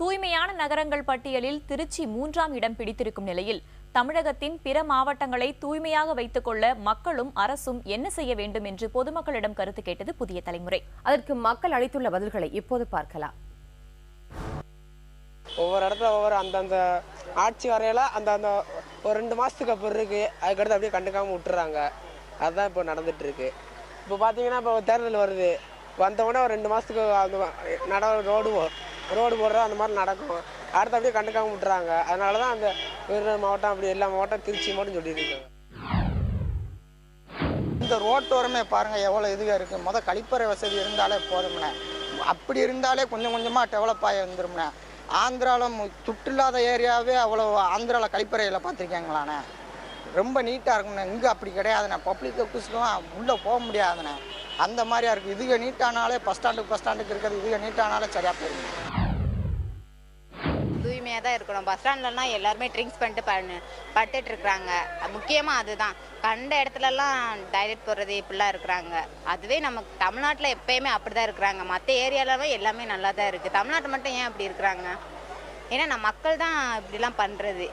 தூய்மையான நகரங்கள் பட்டியலில் திருச்சி 3ஆம் இடம் பிடித்திருக்கும் நிலையில் தமிழகத்தின் பிற மாவட்டங்களை தூய்மையாக வைத்துக் கொள்ள மக்களும் அரசும் என்ன செய்ய வேண்டும் என்று பொதுமக்களிடம் கருத்து கேட்டது புதிய தலைமுறை. அதற்கு மக்கள் அளித்துள்ள பதில்களை இப்போது பார்க்கலாம். ஒவ்வொரு இடத்துல ஒவ்வொரு அந்தந்த ஆட்சி வரையில அந்த ஒரு 2 மாசத்துக்கு அப்புறம் இருக்கு, அதுக்கடுத்து அப்படியே கண்டுக்காம விட்டுறாங்க. அதுதான் இப்போ நடந்துட்டு இருக்கு. இப்போ பார்த்தீங்கன்னா இப்போ தேர்தல் வருது, வந்தவுடனே ஒரு 2 மாசத்துக்கு அந்த ரோடு போடுற அந்த மாதிரி நடக்கும். அடுத்து அப்படியே கண்டுக்காம விட்டுறாங்க. அதனால தான் அந்த விருதுநகர் மாவட்டம் அப்படி எல்லா மாவட்டம் திருச்சி மட்டும் சொல்லிட்டு இருக்காங்க. இந்த ரோட்டோரமே பாருங்க எவ்வளோ இதுவாக இருக்குது. கழிப்பறை வசதி இருந்தாலே போதும்ண்ணே. அப்படி இருந்தாலே கொஞ்சம் கொஞ்சமாக டெவலப் ஆகி வந்துடும்ண்ணே. ஆந்திராவில் துட்டில்லாத ஏரியாவே அவ்வளோ ஆந்திராவில் கழிப்பறையில் பார்த்துருக்கீங்களாண்ணே. ரொம்ப நீட்டாக இருக்குண்ணே. இங்கே அப்படி கிடையாதுண்ணே. பப்ளிக் ஒஃபீஸ்லாம் உள்ளே போக முடியாதுண்ணே. அந்த மாதிரியா இருக்குது. இதுக நீட்டானாலே பஸ் ஸ்டாண்டுக்கு இருக்கிறது இதுக நீட்டானாலே சரியாக போயிடும். தூய்மையாக தான் இருக்கணும். பஸ் ஸ்டாண்ட்லலாம் எல்லாருமே ட்ரிங்க்ஸ் பண்ணிட்டு பட்டுட்டு இருக்கிறாங்க. முக்கியமாக அதுதான். கண்ட இடத்துலலாம் டாய்லெட் போடுறது இப்படிலாம் இருக்கிறாங்க. அதுவே நம்ம தமிழ்நாட்டில் எப்பயுமே அப்படி தான் இருக்கிறாங்க. மற்ற ஏரியாலலாம் எல்லாமே நல்லா தான் இருக்குது. தமிழ்நாட்டு மட்டும் ஏன் அப்படி இருக்கிறாங்க? ஏன்னா நம்ம மக்கள் தான் இப்படிலாம் பண்ணுறது.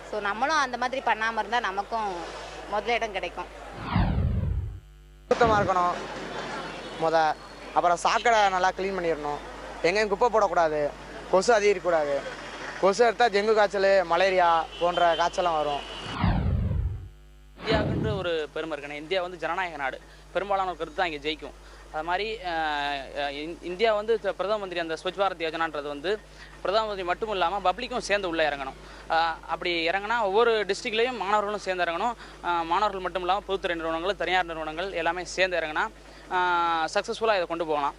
ஸோ நம்மளும் அந்த மாதிரி பண்ணாமல் இருந்தால் நமக்கும் முதலிடம் கிடைக்கும். சுத்தமாக இருக்கணும் அப்புறம் சாக்கடை நல்லா க்ளீன் பண்ணிடணும். எங்கேயும் குப்பை போடக்கூடாது. கொசு அதிகரிக்கக்கூடாது. கொசு எடுத்தால் டெங்கு காய்ச்சல், மலேரியா போன்ற காய்ச்சலாம் வரும். இந்தியாவுக்குன்ற ஒரு பெருமை இருக்குண்ணே. இந்தியா வந்து ஜனநாயக நாடு. பெரும்பாலான கருத்து தான் இங்கே ஜெயிக்கும். அது மாதிரி இந்தியா வந்து பிரதம மந்திரி அந்த ஸ்வச் பாரத் யோஜனான்றது வந்து பிரதம மந்திரி மட்டும் இல்லாமல் பப்ளிக்கும் சேர்ந்து உள்ளே இறங்கணும். அப்படி இறங்கினா ஒவ்வொரு டிஸ்ட்ரிக்ட்லேயும் மாணவர்களும் சேர்ந்து இறங்கணும். மாணவர்கள் மட்டும் இல்லாமல் பொதுத்துறை நிறுவனங்கள், தனியார் நிறுவனங்கள் எல்லாமே சேர்ந்து இறங்கினா சக்ஸஸ்ஃபுல்லாக இதை கொண்டு போகலாம்.